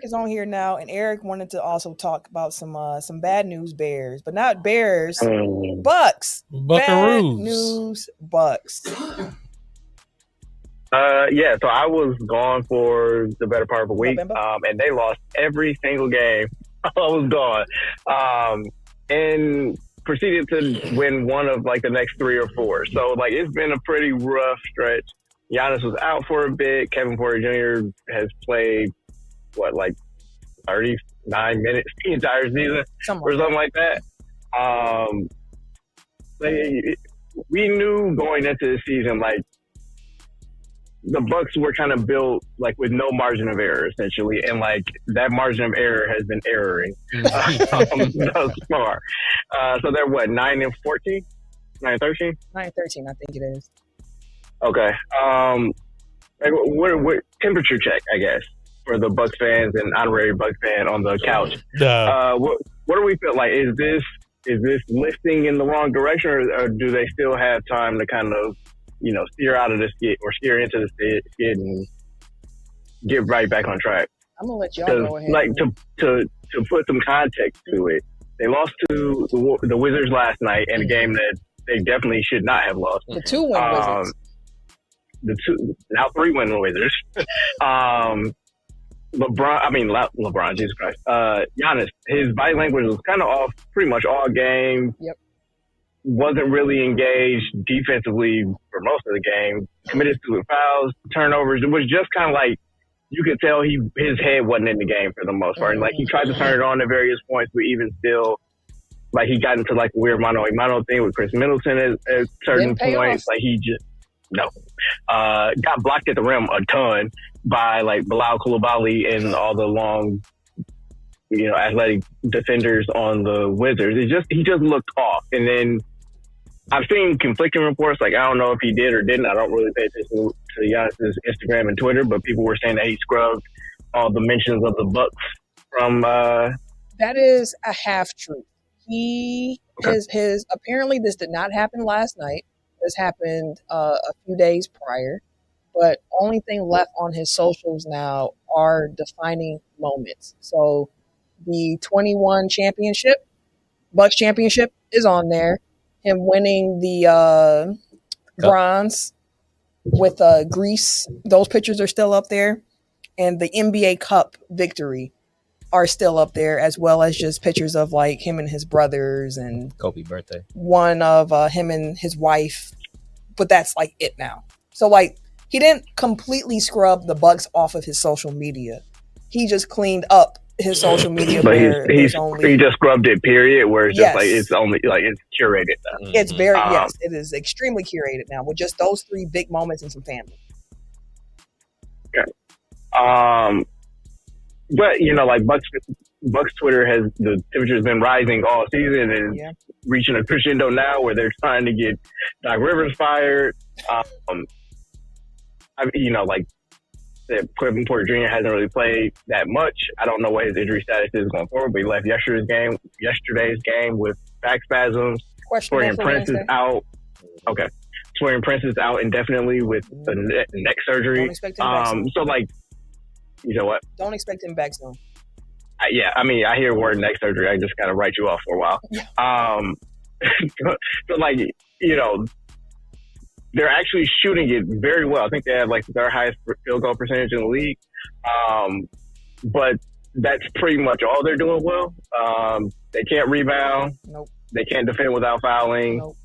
is on here now, and Eric wanted to also talk about some bad news Bears, but not Bears, Bucks. Bad Buckaroos. news Bucks. Yeah, so I was gone for the better part of a week, and they lost every single game. I was gone, and proceeded to win one of like the next 3 or 4. So like it's been a pretty rough stretch. Giannis was out for a bit. Kevin Porter Jr. has played like 39 minutes the entire season or something like that. We knew going into the season like the Bucks were kind of built like with no margin of error essentially, and like that margin of error has been erroring thus far. So they're what 9-14, 9-13, 9-13, I think it is. Okay. What temperature check, I guess, for the Bucks fans and honorary Bucks fan on the couch. What do we feel like? Is this lifting in the wrong direction, or do they still have time to kind of, steer out of the skid or steer into the skid and get right back on track? I'm gonna let y'all go ahead. Like to put some context to it, they lost to the Wizards last night in a game that they definitely should not have lost. The 2-win Wizards. Now 3-win Wizards. LeBron, Jesus Christ. Giannis, his body language was kind of off pretty much all game. Yep. Wasn't really engaged defensively for most of the game. Committed to fouls, turnovers. It was just kind of like you could tell his head wasn't in the game for the most part. And like he tried to turn it on at various points, but even still, like he got into like a weird mano thing with Chris Middleton at certain points. Like he just got blocked at the rim a ton by like Bilal Coulibaly and all the long, athletic defenders on the Wizards. He just looked off. And then I've seen conflicting reports. Like I don't know if he did or didn't. I don't really pay attention to Giannis's Instagram and Twitter, but people were saying that he scrubbed all the mentions of the Bucks from. That is a half truth. His apparently this did not happen last night. This happened a few days prior, but only thing left on his socials now are defining moments. So the 21 championship, Bucks championship, is on there. Him winning the bronze with Greece, those pictures are still up there, and the NBA Cup victory are still up there, as well as just pictures of like him and his brothers and Kobe birthday. One of him and his wife, but that's like it now. So like he didn't completely scrub the Bucks off of his social media. He just cleaned up his social media. But he just scrubbed it. Period. Where it's just like it's only like it's curated now. It's very it is extremely curated now with just those 3 big moments and some family. Okay. But like Bucks Twitter the temperature has been rising all season and reaching a crescendo now where they're trying to get Doc Rivers fired. Like Kevin Porter Jr. hasn't really played that much. I don't know what his injury status is going forward, but he left yesterday's game with back spasms. Torian Prince is out. Okay. Torian Prince is out indefinitely with the neck surgery. Don't expect him back soon. So like, you know what? Don't expect him back soon. I hear the word neck surgery. I just kind of write you off for a while. So like, they're actually shooting it very well. I think they have like their highest field goal percentage in the league. But that's pretty much all they're doing well. They can't rebound. Nope. They can't defend without fouling. Nope.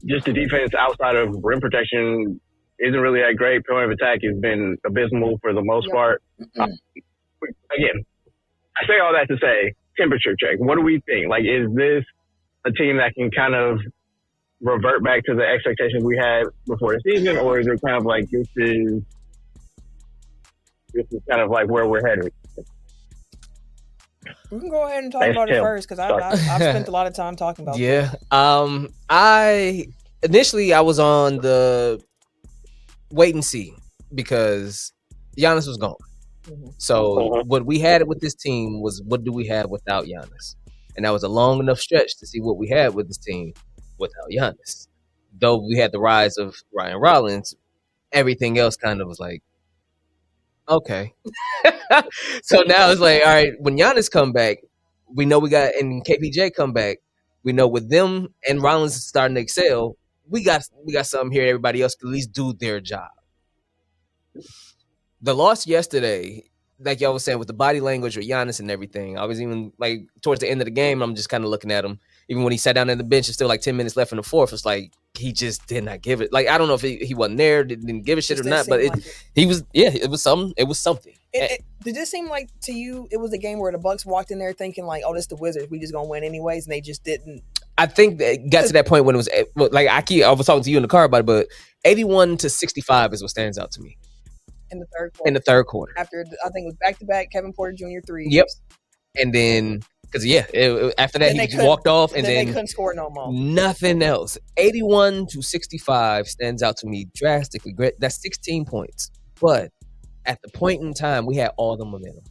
Just the defense outside of rim protection isn't really that great. Point of attack has been abysmal for the most part. Again, I say all that to say, temperature check. What do we think? Like, is this a team that can kind of revert back to the expectations we had before the season, or is it kind of like this is kind of like where we're headed? We can go ahead and talk about it first because I've spent a lot of time talking about it. Yeah. I was on the wait and see because Giannis was gone. Mm-hmm. So what we had with this team was what do we have without Giannis? And that was a long enough stretch to see what we had with this team without Giannis. Though we had the rise of Ryan Rollins, everything else kind of was like, Okay. So now it's like, all right, when Giannis come back, we know we got, and KPJ come back, we know with them and Rollins starting to excel, we got something here. Everybody else can at least do their job. The loss yesterday, like y'all was saying, with the body language with Giannis and everything, I was even like towards the end of the game, I'm just kind of looking at him. Even when he sat down on the bench, it's still like 10 minutes left in the fourth. It's like he just did not give it. Like I don't know if he wasn't there, didn't give a shit or not, but he was. Yeah, it was something. It was something. Did this seem like to you it was a game where the Bucks walked in there thinking like, oh, this the Wizards, we just gonna win anyways, and they just didn't? I think that it got to that point when it was like I was talking to you in the car about it, but 81-65 is what stands out to me. In the third quarter. After, I think it was back-to-back Kevin Porter Jr. threes. Yep. And then, because, after that, he just walked off. And then they couldn't score no more. Nothing else. 81-65 stands out to me drastically. Great. That's 16 points. But at the point in time, we had all the momentum.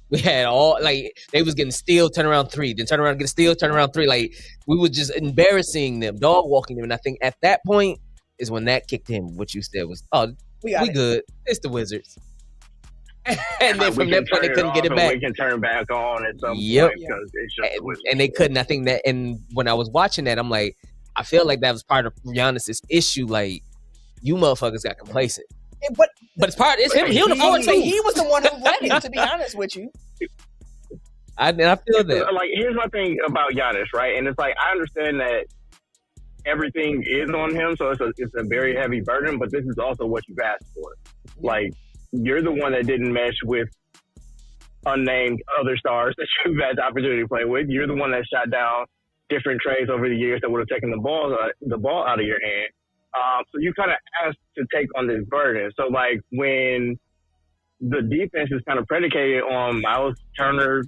We had all, like, they was getting steal, turn around three, then turn around, get a steal, turn around three. Like, we were just embarrassing them, dog walking them. And I think at that point is when that kicked in. What you said was, we good. It's the Wizards. And then from that point, they couldn't get it back. We can turn back on at some point because it's just the Wizards. And they couldn't. I think that, and when I was watching that, I'm like, I feel like that was part of Giannis's issue. Like, you motherfuckers got complacent. But it's part. It's him. He on the floor too. He was the one who led it. To be honest with you, I feel that. Like, here's my thing about Giannis, right? And it's like I understand that everything is on him, so it's a very heavy burden. But this is also what you've asked for. Like, you're the one that didn't mesh with unnamed other stars that you've had the opportunity to play with. You're the one that shot down different trades over the years that would have taken the ball out of your hand. So you kind of asked to take on this burden. So, like, when the defense is kind of predicated on Miles Turner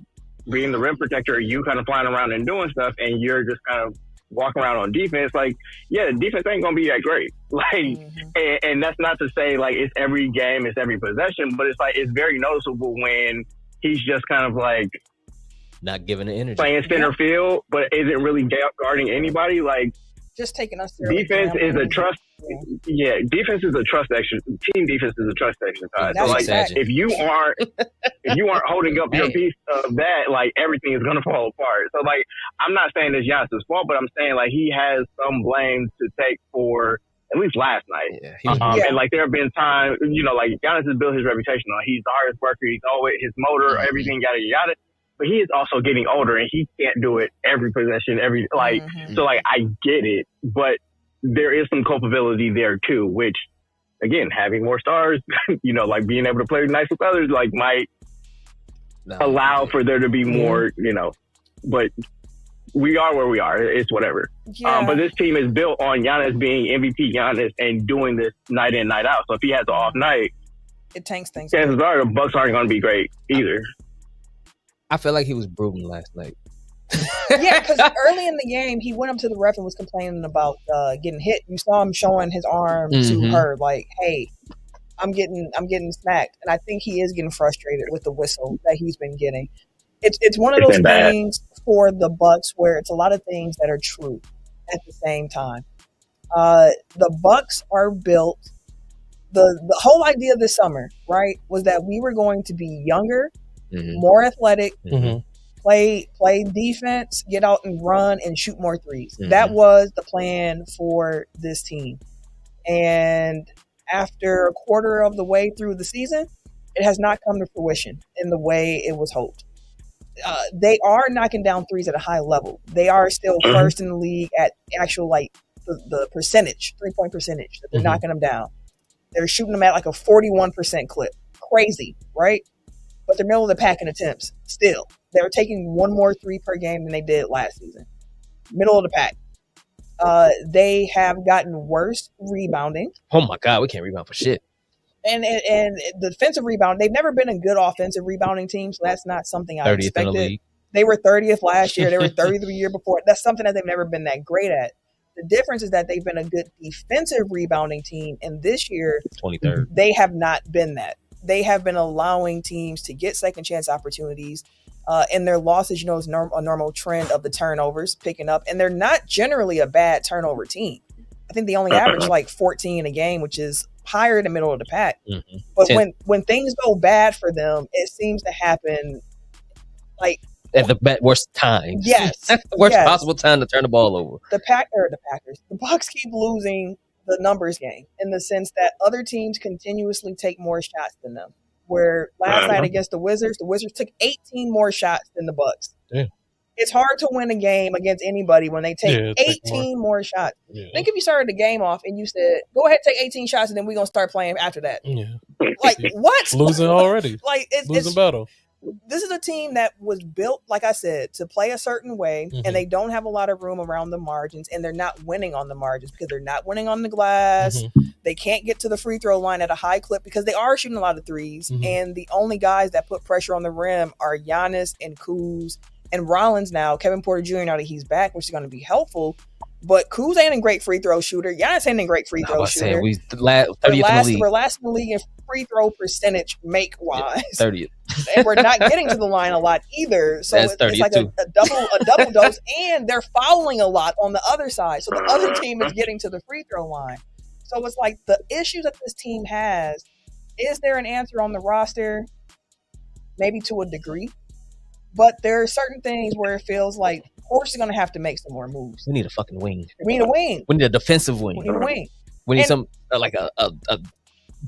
being the rim protector, you kind of flying around and doing stuff, and you're just kind of walking around on defense, like, the defense ain't gonna be that great. Like, and that's not to say like it's every game, it's every possession, but it's like it's very noticeable when he's just kind of like not giving the energy, playing center field, but isn't really guarding anybody. Like, just taking us. Defense is a trust. Yeah, defense is a trust exercise. Team defense is a trust exercise. So, like, if you aren't holding up your piece of that, like, everything is gonna fall apart. So, like, I'm not saying it's Giannis' fault, but I'm saying like he has some blame to take for at least last night. And like there have been times, like Giannis has built his reputation on. He's the hardest worker. He's always his motor, everything yada. But he is also getting older, and he can't do it every possession, So, like, I get it, but there is some culpability there too. Which, again, having more stars, like being able to play nice with others, like might allow for there to be more, But we are where we are. It's whatever. Yeah. But this team is built on Giannis being MVP Giannis and doing this night in, night out. So if he has an off night, it tanks things. Chances are the Bucks aren't going to be great either. I feel like he was brooding last night. Yeah, because early in the game, he went up to the ref and was complaining about getting hit. You saw him showing his arm to her, like, "Hey, I'm getting smacked." And I think he is getting frustrated with the whistle that he's been getting. It's one of those things for the Bucks where it's a lot of things that are true at the same time. The Bucks are built. The whole idea this summer, right, was that we were going to be younger, more athletic, play defense, get out and run and shoot more threes. That was the plan for this team. And after a quarter of the way through the season, it has not come to fruition in the way it was hoped. They are knocking down threes at a high level. They are still first in the league at actual, like, the percentage, 3-point percentage that they're knocking them down. They're shooting them at like a 41% clip. Crazy, right? But they're middle of the pack in attempts still. They're taking one more three per game than they did last season. Middle of the pack. They have gotten worse rebounding. Oh my God, we can't rebound for shit. And the defensive rebound, they've never been a good offensive rebounding team, so that's not something I expected. In the league. They were 30th last year. They were 30th the year before. That's something that they've never been that great at. The difference is that they've been a good defensive rebounding team, and this year 23rd. They have not been that. They have been allowing teams to get second chance opportunities. And their losses, is a normal trend of the turnovers picking up. And they're not generally a bad turnover team. I think they only average like 14 a game, which is higher in the middle of the pack. Mm-hmm. But when things go bad for them, it seems to happen like at the worst time. Yes, worst possible time to turn the ball over. The Packers, the Bucks keep losing the numbers game in the sense that other teams continuously take more shots than them. Where last night against the Wizards took 18 more shots than the Bucks. Yeah. It's hard to win a game against anybody when they take 18 more shots. Yeah. Think if you started the game off and you said, "Go ahead, take 18 shots, and then we're gonna start playing after that." Yeah. Like what? Losing already. Like losing battle. This is a team that was built, like I said, to play a certain way, and they don't have a lot of room around the margins, and they're not winning on the margins because they're not winning on the glass. They can't get to the free throw line at a high clip because they are shooting a lot of threes, and the only guys that put pressure on the rim are Giannis and Kuz and Rollins now. Kevin Porter Jr. now that he's back, which is going to be helpful. But Kuz ain't a great free throw shooter. Giannis ain't a great free throw shooter. We're 30th in the league. We're last in the league in free throw percentage make-wise. 30th. And we're not getting to the line a lot either. So it's like a double dose. And they're fouling a lot on the other side. So the other team is getting to the free throw line. So it's like the issues that this team has, is there an answer on the roster? Maybe to a degree. But there are certain things where it feels like Horst is going to have to make some more moves. We need a fucking wing. We need a wing. We need a defensive wing. We need a wing. We need some like a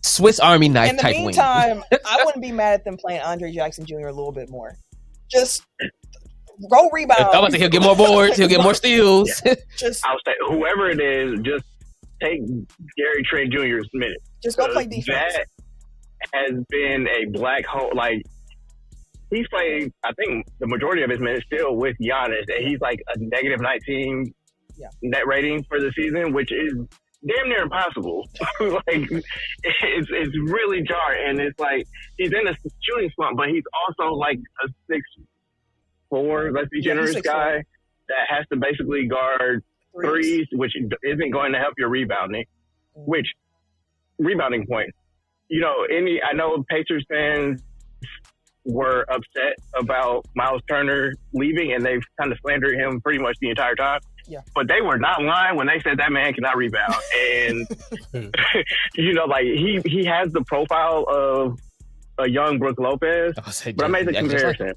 Swiss Army knife type wing. In the meantime, I wouldn't be mad at them playing Andre Jackson Jr. a little bit more. Just go rebound. I'm about to say he'll get more boards. He'll get more steals. I'll say whoever it is, just take Gary Trent Jr.'s minutes. Just go play defense. That has been a black hole. Like, he's played, I think, the majority of his minutes still with Giannis, and he's like a negative 19 net rating for the season, which is damn near impossible. Like, it's really jarring, and it's like he's in a shooting slump, but he's also like a 6'4", let's be generous, guy that has to basically guard threes, which isn't going to help your rebounding. Which rebounding point, I know Pacers fans were upset about Miles Turner leaving, and they've kind of slandered him pretty much the entire time. Yeah. But they were not lying when they said that man cannot rebound. And, like he has the profile of a young Brook Lopez, but I made the comparison.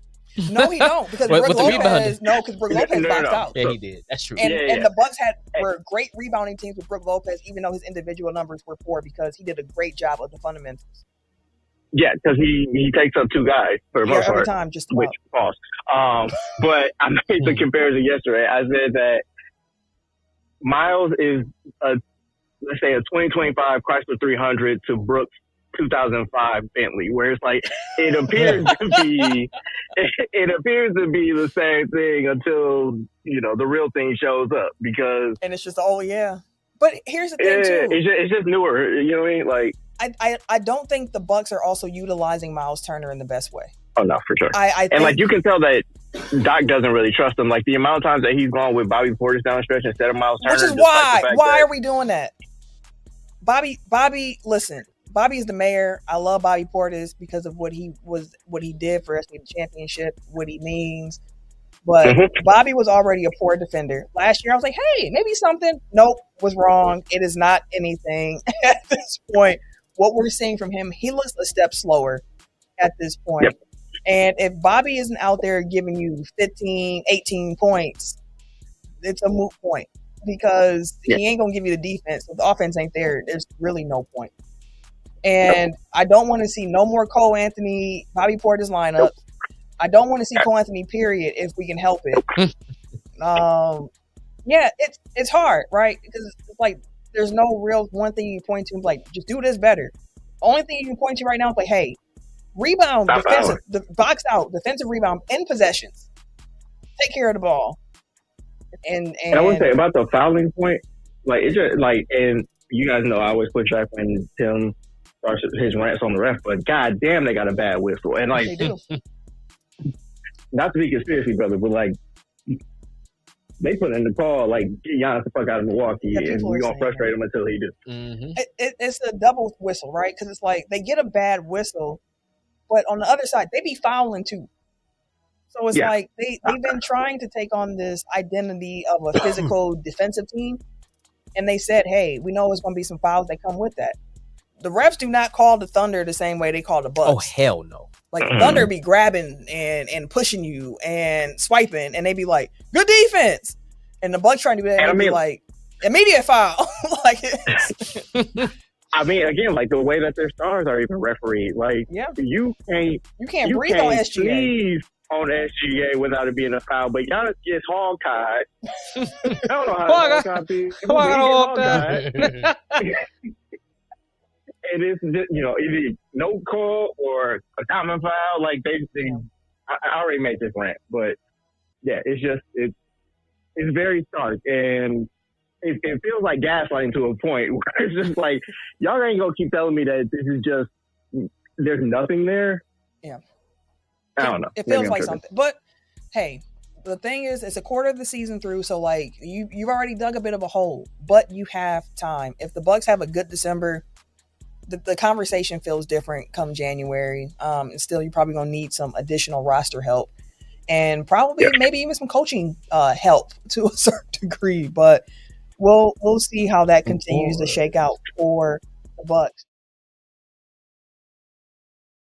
No, he don't, because Brook Lopez boxed out. Yeah, he did. That's true. And the Bucks were great rebounding teams with Brook Lopez, even though his individual numbers were poor, because he did a great job of the fundamentals. Yeah, because he takes up two guys for the most part. Every time, just which false. But I made the comparison yesterday. I said that Miles is let's say a 2025 Chrysler 300 to Brooks 2005 Bentley, where it's like it appears to be the same thing until the real thing shows up, and it's just But here's the thing too. It's just newer. You know what I mean? Like I don't think the Bucks are also utilizing Miles Turner in the best way. Oh no, for sure. I think, you can tell that Doc doesn't really trust him. Like the amount of times that he's gone with Bobby Portis down the stretch instead of Miles Turner. Which is why are we doing that? Bobby, listen. Bobby is the mayor. I love Bobby Portis because of what he did for us in the championship, what he means. But Bobby was already a poor defender. Last year, I was like, hey, maybe something. Nope, was wrong. It is not anything at this point. What we're seeing from him, he looks a step slower at this point. Yep. And if Bobby isn't out there giving you 15, 18 points, it's a moot point because he ain't going to give you the defense. If the offense ain't there, there's really no point. And I don't want to see no more Cole Anthony, Bobby Portis lineups. I don't want to see Cole Anthony, period, if we can help it. It's hard, right? Because it's like there's no real one thing you can point to and like, just do this better. The only thing you can point to right now is like, hey, rebound, defensive, box out, defensive rebound in possessions. Take care of the ball. And I would say about the fouling point, like it's just like, and you guys know I always put track when Tim starts his rants on the ref, but god damn, they got a bad whistle. And like, they do. Not to be conspiracy brother, but like they put in the call like get Giannis the fuck out of Milwaukee, and we're gonna frustrate him until he does. Mm-hmm. It's a double whistle, right? Because it's like they get a bad whistle, but on the other side they be fouling too. So it's like they've been trying to take on this identity of a physical defensive team, and they said, "Hey, we know it's going to be some fouls that come with that." the refs do not call the Thunder the same way they call the Bucks. Oh hell no! Like the Thunder be grabbing and pushing you and swiping, and they be like, "Good defense," and the Bucks trying to do that, and be like, "Immediate foul." Like, I mean, again, like the way that their stars are even refereed, like you can't breathe on SGA. On SGA without it being a foul, but Giannis gets hog-tied. I don't know how to hog-tied. And it's just, either no call or a common foul. Like I already made this rant, but yeah, it's very stark, and it feels like gaslighting to a point where it's just like, y'all ain't gonna keep telling me that this is just, there's nothing there. Yeah. I don't know. It feels like something, but hey, the thing is, it's a quarter of the season through, so like you've already dug a bit of a hole, but you have time. If the Bucks have a good December, the conversation feels different come January. And still, you're probably gonna need some additional roster help, and probably maybe even some coaching help to a certain degree. But we'll see how that continues to shake out for the Bucks.